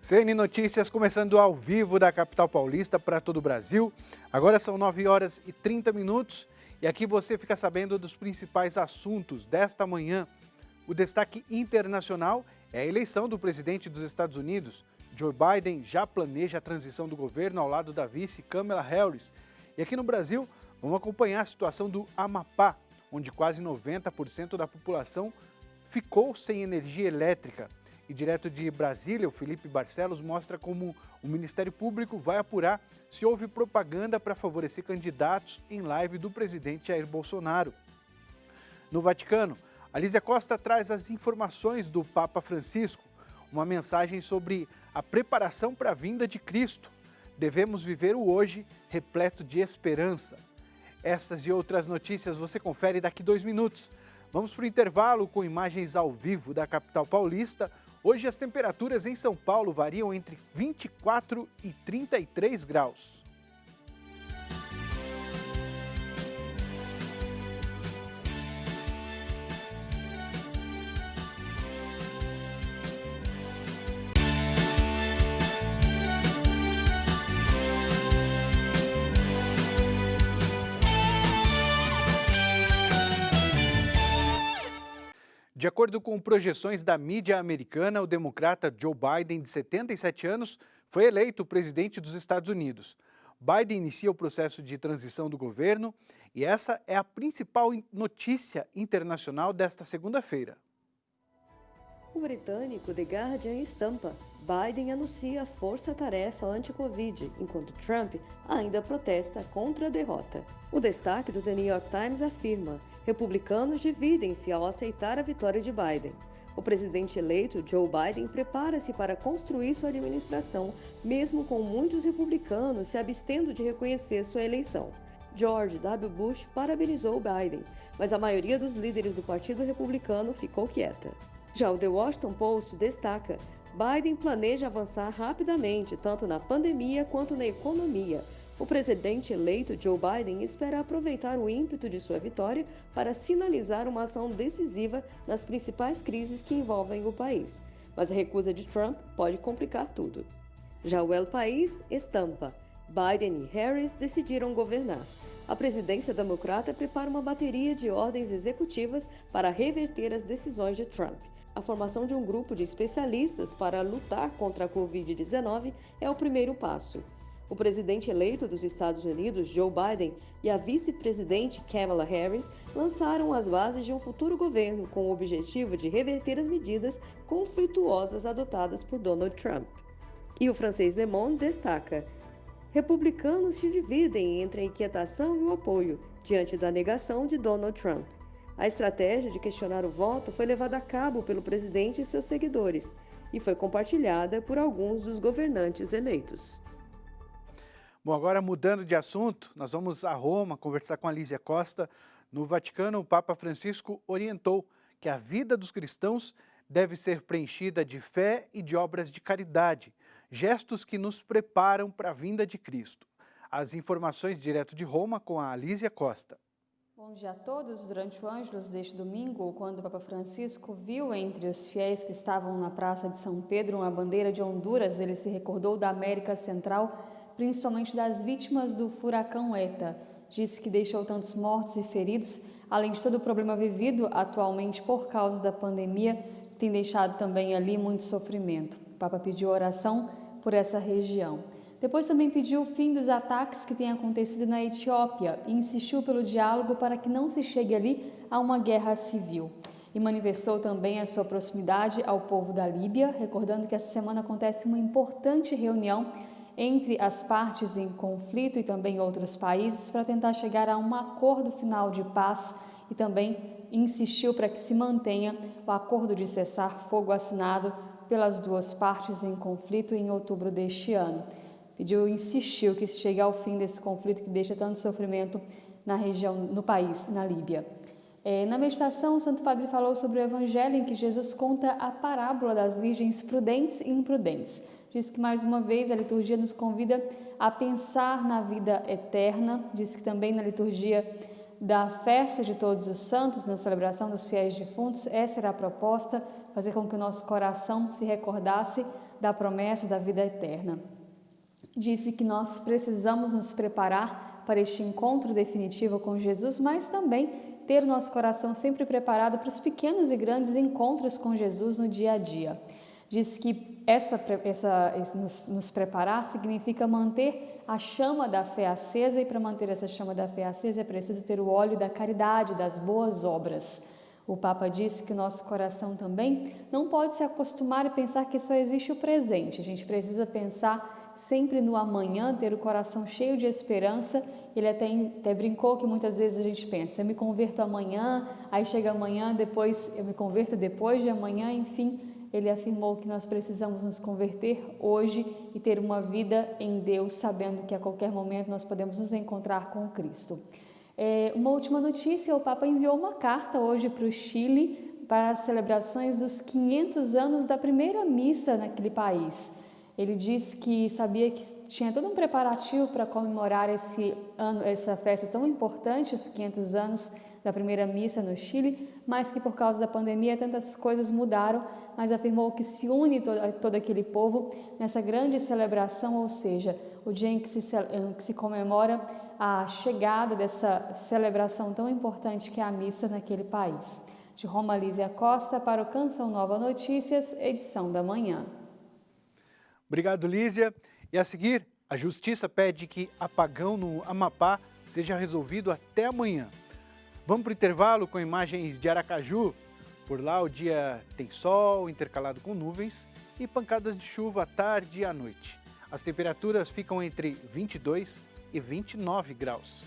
CN Notícias começando ao vivo da capital paulista para todo o Brasil. Agora são 9 horas e 30 minutos e aqui você fica sabendo dos principais assuntos desta manhã. O destaque internacional é a eleição do presidente dos Estados Unidos. Joe Biden já planeja a transição do governo ao lado da vice Kamala Harris. E aqui no Brasil, vamos acompanhar a situação do Amapá, onde quase 90% da população ficou sem energia elétrica. E direto de Brasília, o Felipe Barcelos mostra como o Ministério Público vai apurar se houve propaganda para favorecer candidatos em live do presidente Jair Bolsonaro. No Vaticano, a Lísia Costa traz as informações do Papa Francisco, uma mensagem sobre a preparação para a vinda de Cristo. Devemos viver o hoje repleto de esperança. Estas e outras notícias você confere daqui 2 minutos. Vamos para o intervalo com imagens ao vivo da capital paulista. Hoje as temperaturas em São Paulo variam entre 24 e 33 graus. De acordo com projeções da mídia americana, o democrata Joe Biden, de 77 anos, foi eleito presidente dos Estados Unidos. Biden inicia o processo de transição do governo e essa é a principal notícia internacional desta segunda-feira. O britânico The Guardian estampa: Biden anuncia força-tarefa anti-Covid, enquanto Trump ainda protesta contra a derrota. O destaque do The New York Times afirma: republicanos dividem-se ao aceitar a vitória de Biden. O presidente eleito, Joe Biden, prepara-se para construir sua administração, mesmo com muitos republicanos se abstendo de reconhecer sua eleição. George W. Bush parabenizou Biden, mas a maioria dos líderes do Partido Republicano ficou quieta. Já o The Washington Post destaca: Biden planeja avançar rapidamente, tanto na pandemia quanto na economia. O presidente eleito Joe Biden espera aproveitar o ímpeto de sua vitória para sinalizar uma ação decisiva nas principais crises que envolvem o país. Mas a recusa de Trump pode complicar tudo. Já o El País estampa: Biden e Harris decidiram governar. A presidência democrata prepara uma bateria de ordens executivas para reverter as decisões de Trump. A formação de um grupo de especialistas para lutar contra a Covid-19 é o primeiro passo. O presidente eleito dos Estados Unidos, Joe Biden, e a vice-presidente Kamala Harris lançaram as bases de um futuro governo com o objetivo de reverter as medidas conflituosas adotadas por Donald Trump. E o francês Le Monde destaca: republicanos se dividem entre a inquietação e o apoio diante da negação de Donald Trump. A estratégia de questionar o voto foi levada a cabo pelo presidente e seus seguidores e foi compartilhada por alguns dos governantes eleitos. Bom, agora mudando de assunto, nós vamos a Roma conversar com a Lísia Costa. No Vaticano, o Papa Francisco orientou que a vida dos cristãos deve ser preenchida de fé e de obras de caridade, gestos que nos preparam para a vinda de Cristo. As informações direto de Roma com a Lísia Costa. Bom dia a todos. Durante o Ângelus deste domingo, quando o Papa Francisco viu entre os fiéis que estavam na Praça de São Pedro uma bandeira de Honduras, ele se recordou da América Central, principalmente das vítimas do furacão ETA. Disse que deixou tantos mortos e feridos, além de todo o problema vivido atualmente por causa da pandemia, tem deixado também ali muito sofrimento. O Papa pediu oração por essa região. Depois também pediu o fim dos ataques que têm acontecido na Etiópia e insistiu pelo diálogo para que não se chegue ali a uma guerra civil. E manifestou também a sua proximidade ao povo da Líbia, recordando que essa semana acontece uma importante reunião entre as partes em conflito e também outros países para tentar chegar a um acordo final de paz e também insistiu para que se mantenha o acordo de cessar fogo assinado pelas duas partes em conflito em outubro deste ano. Insistiu que se chegue ao fim desse conflito que deixa tanto sofrimento na região, no país, na Líbia. Na meditação, o Santo Padre falou sobre o Evangelho em que Jesus conta a parábola das virgens prudentes e imprudentes. Diz que, mais uma vez, a liturgia nos convida a pensar na vida eterna. Diz que também na liturgia da festa de Todos os Santos, na celebração dos fiéis defuntos, essa era a proposta, fazer com que o nosso coração se recordasse da promessa da vida eterna. Disse que nós precisamos nos preparar para este encontro definitivo com Jesus, mas também ter o nosso coração sempre preparado para os pequenos e grandes encontros com Jesus no dia a dia. Diz que nos preparar significa manter a chama da fé acesa, e para manter essa chama da fé acesa é preciso ter o óleo da caridade, das boas obras. O Papa disse que o nosso coração também não pode se acostumar e pensar que só existe o presente. A gente precisa pensar sempre no amanhã, ter o coração cheio de esperança. Ele até brincou que muitas vezes a gente pensa, eu me converto amanhã, aí chega amanhã, depois eu me converto depois de amanhã, enfim. Ele afirmou que nós precisamos nos converter hoje e ter uma vida em Deus, sabendo que a qualquer momento nós podemos nos encontrar com Cristo. Uma última notícia, o Papa enviou uma carta hoje para o Chile para as celebrações dos 500 anos da primeira missa naquele país. Ele disse que sabia que tinha todo um preparativo para comemorar essa festa tão importante, os 500 anos da primeira missa no Chile, mas que por causa da pandemia tantas coisas mudaram, mas afirmou que se une todo aquele povo nessa grande celebração, ou seja, o dia em que se comemora a chegada dessa celebração tão importante que é a missa naquele país. De Roma, Lísia Costa, para o Canção Nova Notícias, edição da manhã. Obrigado, Lísia. E a seguir, a Justiça pede que apagão no Amapá seja resolvido até amanhã. Vamos para o intervalo com imagens de Aracaju. Por lá o dia tem sol intercalado com nuvens e pancadas de chuva à tarde e à noite. As temperaturas ficam entre 22 e 29 graus.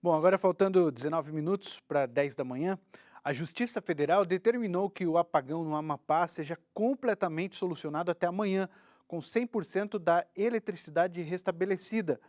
Bom, agora faltando 19 minutos para 10 da manhã, a Justiça Federal determinou que o apagão no Amapá seja completamente solucionado até amanhã, com 100% da eletricidade restabelecida.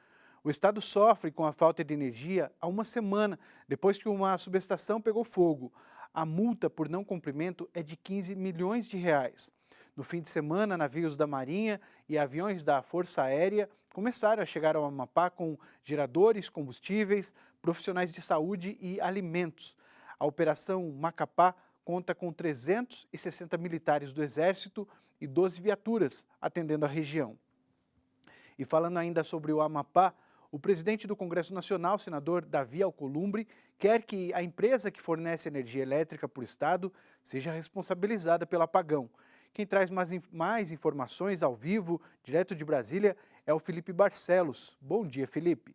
O estado sofre com a falta de energia há uma semana, depois que uma subestação pegou fogo. A multa por não cumprimento é de 15 milhões de reais. No fim de semana, navios da Marinha e aviões da Força Aérea começaram a chegar ao Amapá com geradores, combustíveis, profissionais de saúde e alimentos. A Operação Macapá conta com 360 militares do Exército e 12 viaturas atendendo a região. E falando ainda sobre o Amapá, o presidente do Congresso Nacional, senador Davi Alcolumbre, quer que a empresa que fornece energia elétrica para o estado seja responsabilizada pelo apagão. Quem traz mais informações ao vivo, direto de Brasília, é o Felipe Barcelos. Bom dia, Felipe.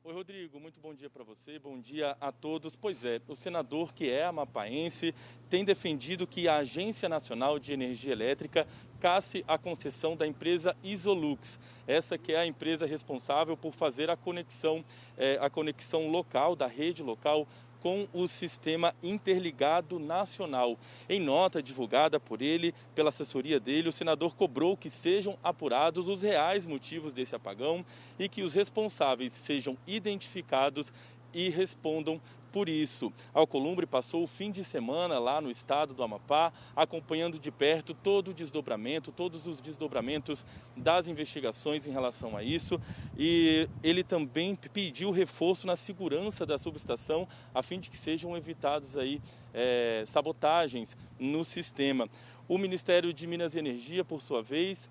Oi, Rodrigo, muito bom dia para você, bom dia a todos. Pois é, o senador, que é amapaense, tem defendido que a Agência Nacional de Energia Elétrica casse a concessão da empresa Isolux, essa que é a empresa responsável por fazer a conexão local, da rede local, com o Sistema Interligado Nacional. Em nota divulgada por ele, pela assessoria dele, o senador cobrou que sejam apurados os reais motivos desse apagão e que os responsáveis sejam identificados e respondam por isso. Alcolumbre passou o fim de semana lá no estado do Amapá, acompanhando de perto todos os desdobramentos das investigações em relação a isso, e ele também pediu reforço na segurança da subestação, a fim de que sejam evitados aí sabotagens no sistema. O Ministério de Minas e Energia, por sua vez,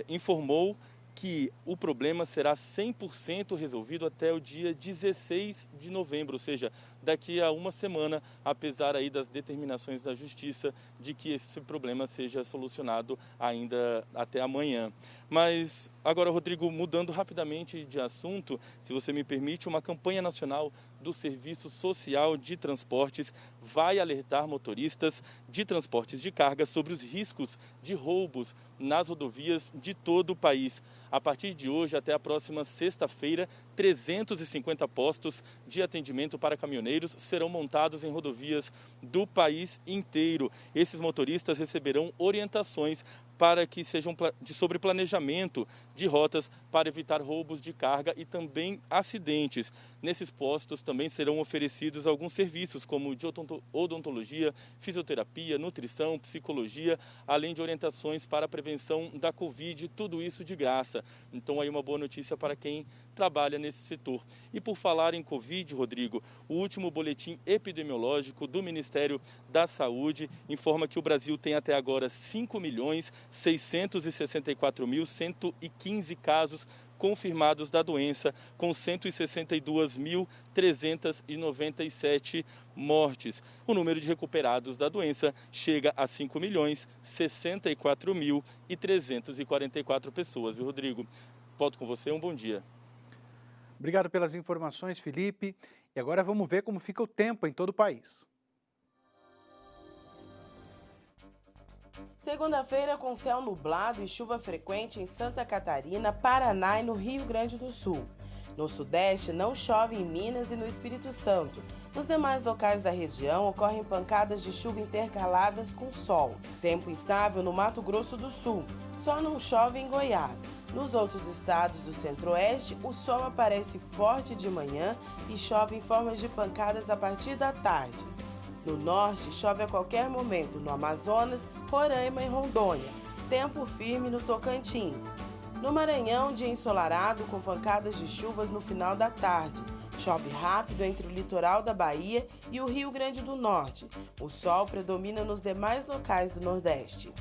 informou que o problema será 100% resolvido até o dia 16 de novembro, ou seja, daqui a uma semana, apesar aí das determinações da Justiça de que esse problema seja solucionado ainda até amanhã. Mas agora, Rodrigo, mudando rapidamente de assunto, se você me permite, uma campanha nacional do Serviço Social de Transportes vai alertar motoristas de transportes de carga sobre os riscos de roubos nas rodovias de todo o país. A partir de hoje até a próxima sexta-feira, 350 postos de atendimento para caminhoneiros serão montados em rodovias do país inteiro. Esses motoristas receberão orientações para que sejam sobre planejamento de rotas para evitar roubos de carga e também acidentes. Nesses postos também serão oferecidos alguns serviços como de odontologia, fisioterapia, nutrição, psicologia, além de orientações para a prevenção da Covid, tudo isso de graça. Então aí uma boa notícia para quem trabalha nesse setor. E por falar em Covid, Rodrigo, o último boletim epidemiológico do Ministério da Saúde informa que o Brasil tem até agora 5.664.115 casos confirmados da doença, com 162.397 mortes. O número de recuperados da doença chega a 5.064.344 pessoas, viu, Rodrigo? Volto com você, um bom dia. Obrigado pelas informações, Felipe. E agora vamos ver como fica o tempo em todo o país. Segunda-feira com céu nublado e chuva frequente em Santa Catarina, Paraná e no Rio Grande do Sul. No Sudeste não chove em Minas e no Espírito Santo. Nos demais locais da região ocorrem pancadas de chuva intercaladas com sol. Tempo instável no Mato Grosso do Sul. Só não chove em Goiás. Nos outros estados do Centro-Oeste, o sol aparece forte de manhã e chove em formas de pancadas a partir da tarde. No norte, chove a qualquer momento no Amazonas, Roraima e Rondônia. Tempo firme no Tocantins. No Maranhão, dia ensolarado com pancadas de chuvas no final da tarde. Chove rápido entre o litoral da Bahia e o Rio Grande do Norte. O sol predomina nos demais locais do Nordeste.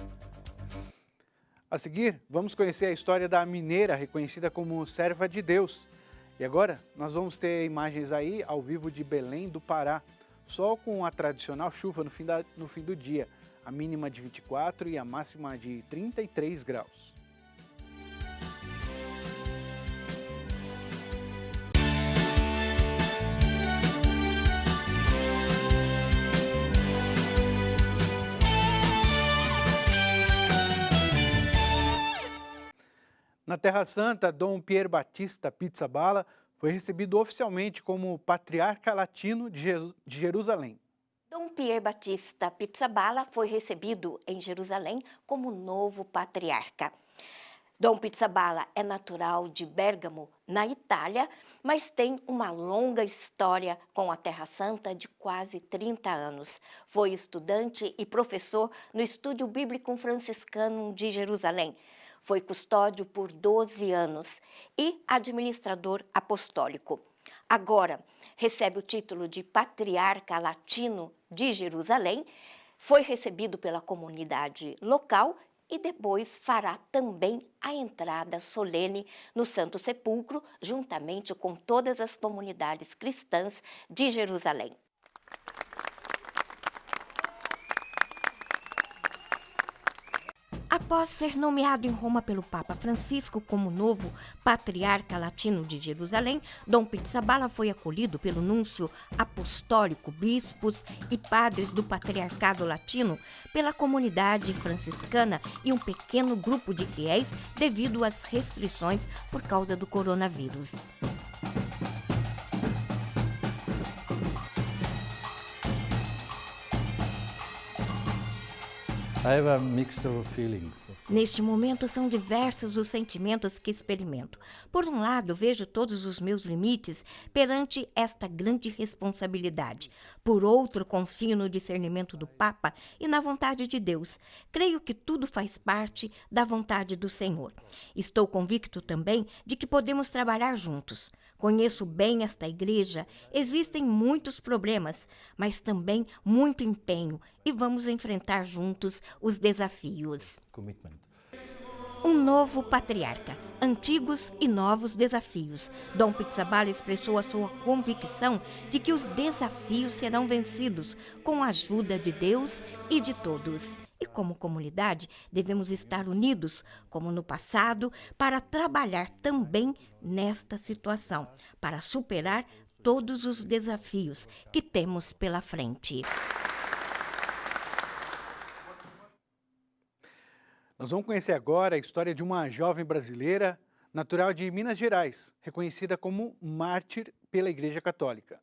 A seguir, vamos conhecer a história da mineira reconhecida como serva de Deus. E agora, nós vamos ter imagens aí ao vivo de Belém do Pará. Sol com a tradicional chuva no fim do dia, a mínima de 24 e a máxima de 33 graus. Na Terra Santa, Dom Pier Batista Pizzaballa foi recebido oficialmente como Patriarca Latino de Jerusalém. Dom Pier Batista Pizzaballa foi recebido em Jerusalém como novo patriarca. Dom Pizzaballa é natural de Bérgamo, na Itália, mas tem uma longa história com a Terra Santa de quase 30 anos. Foi estudante e professor no Estúdio Bíblico Franciscano de Jerusalém. Foi custódio por 12 anos e administrador apostólico. Agora, recebe o título de Patriarca Latino de Jerusalém, foi recebido pela comunidade local e depois fará também a entrada solene no Santo Sepulcro, juntamente com todas as comunidades cristãs de Jerusalém. Após ser nomeado em Roma pelo Papa Francisco como novo Patriarca Latino de Jerusalém, Dom Pizzaballa foi acolhido pelo núncio apostólico, bispos e padres do Patriarcado Latino, pela comunidade franciscana e um pequeno grupo de fiéis devido às restrições por causa do coronavírus. I have a mixture of feelings. Neste momento, são diversos os sentimentos que experimento. Por um lado, vejo todos os meus limites perante esta grande responsabilidade. Por outro, confio no discernimento do Papa e na vontade de Deus. Creio que tudo faz parte da vontade do Senhor. Estou convicto também de que podemos trabalhar juntos. Conheço bem esta igreja, existem muitos problemas, mas também muito empenho e vamos enfrentar juntos os desafios. Commitment. Um novo patriarca, antigos e novos desafios. Dom Pizzaballa expressou a sua convicção de que os desafios serão vencidos com a ajuda de Deus e de todos. E como comunidade, devemos estar unidos, como no passado, para trabalhar também nesta situação, para superar todos os desafios que temos pela frente. Nós vamos conhecer agora a história de uma jovem brasileira, natural de Minas Gerais, reconhecida como mártir pela Igreja Católica.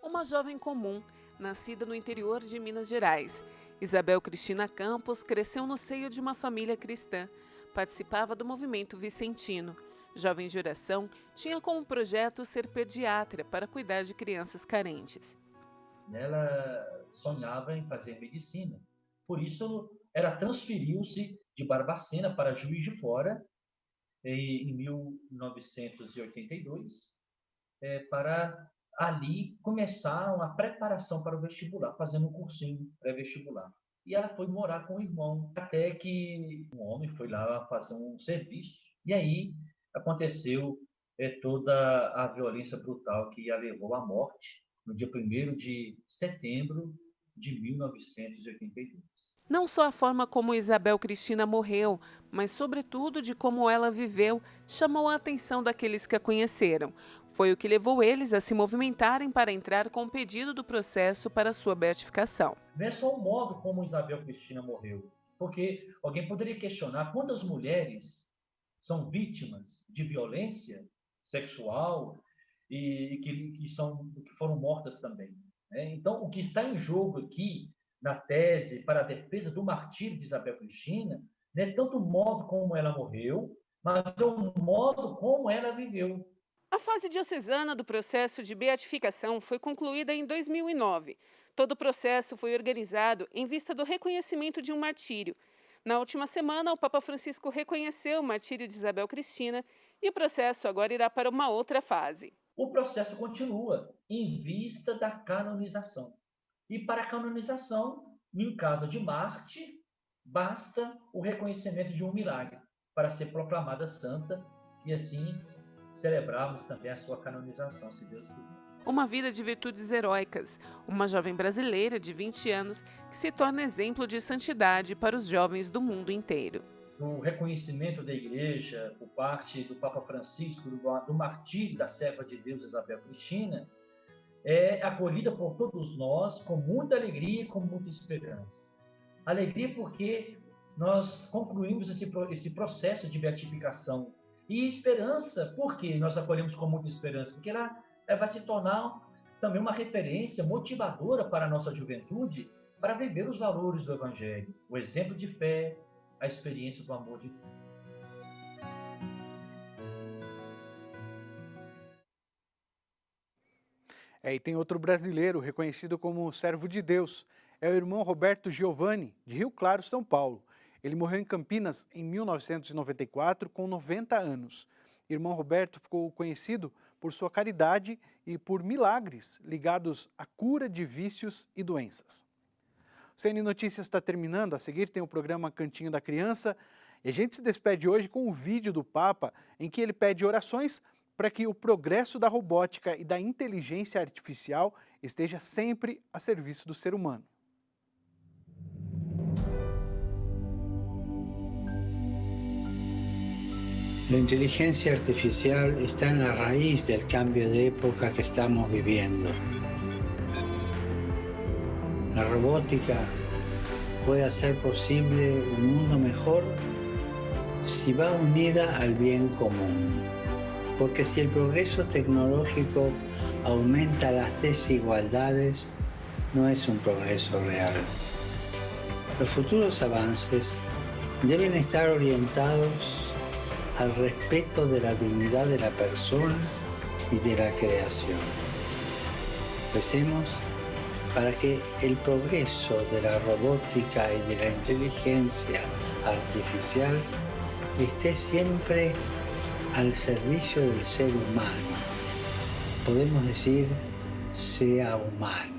Uma jovem comum, nascida no interior de Minas Gerais. Isabel Cristina Campos cresceu no seio de uma família cristã. Participava do movimento vicentino. Jovem de oração, tinha como projeto ser pediatra para cuidar de crianças carentes. Ela sonhava em fazer medicina. Por isso, ela transferiu-se de Barbacena para Juiz de Fora em 1982 para ali começar uma preparação para o vestibular, fazendo um cursinho pré-vestibular. E ela foi morar com o irmão, até que um homem foi lá fazer um serviço. E aí aconteceu toda a violência brutal que a levou à morte no dia 1º de setembro de 1982. Não só a forma como Isabel Cristina morreu, mas sobretudo de como ela viveu, chamou a atenção daqueles que a conheceram. Foi o que levou eles a se movimentarem para entrar com o pedido do processo para sua beatificação. Não é só o modo como Isabel Cristina morreu, porque alguém poderia questionar quantas mulheres são vítimas de violência sexual e que foram mortas também. Então, o que está em jogo aqui, na tese para a defesa do martírio de Isabel Cristina, não é tanto o modo como ela morreu, mas é o modo como ela viveu. A fase diocesana do processo de beatificação foi concluída em 2009. Todo o processo foi organizado em vista do reconhecimento de um martírio. Na última semana, o Papa Francisco reconheceu o martírio de Isabel Cristina e o processo agora irá para uma outra fase. O processo continua em vista da canonização. E para a canonização, em caso de Marte, basta o reconhecimento de um milagre para ser proclamada santa e assim celebrarmos também a sua canonização, se Deus quiser. Uma vida de virtudes heróicas, uma jovem brasileira de 20 anos que se torna exemplo de santidade para os jovens do mundo inteiro. O reconhecimento da Igreja, por parte do Papa Francisco, do martírio da serva de Deus Isabel Cristina, é acolhida por todos nós com muita alegria e com muita esperança. Alegria porque nós concluímos esse processo de beatificação. E esperança porque nós acolhemos com muita esperança, porque ela vai se tornar também uma referência motivadora para a nossa juventude para viver os valores do Evangelho, o exemplo de fé, a experiência do amor de Deus. E tem outro brasileiro reconhecido como servo de Deus. É o irmão Roberto Giovanni, de Rio Claro, São Paulo. Ele morreu em Campinas em 1994, com 90 anos. Irmão Roberto ficou conhecido por sua caridade e por milagres ligados à cura de vícios e doenças. O CN Notícias está terminando. A seguir tem o programa Cantinho da Criança. E a gente se despede hoje com um vídeo do Papa em que ele pede orações para que o progresso da robótica e da inteligência artificial esteja sempre a serviço do ser humano. La inteligencia artificial está en la raíz del cambio de época que estamos viviendo. La robótica puede hacer posible un mundo mejor si va unida al bien común. Porque si el progreso tecnológico aumenta las desigualdades, no es un progreso real. Los futuros avances deben estar orientados al respeto de la dignidad de la persona y de la creación. Recemos para que el progreso de la robótica y de la inteligencia artificial esté siempre al servicio del ser humano. Podemos decir, sea humano.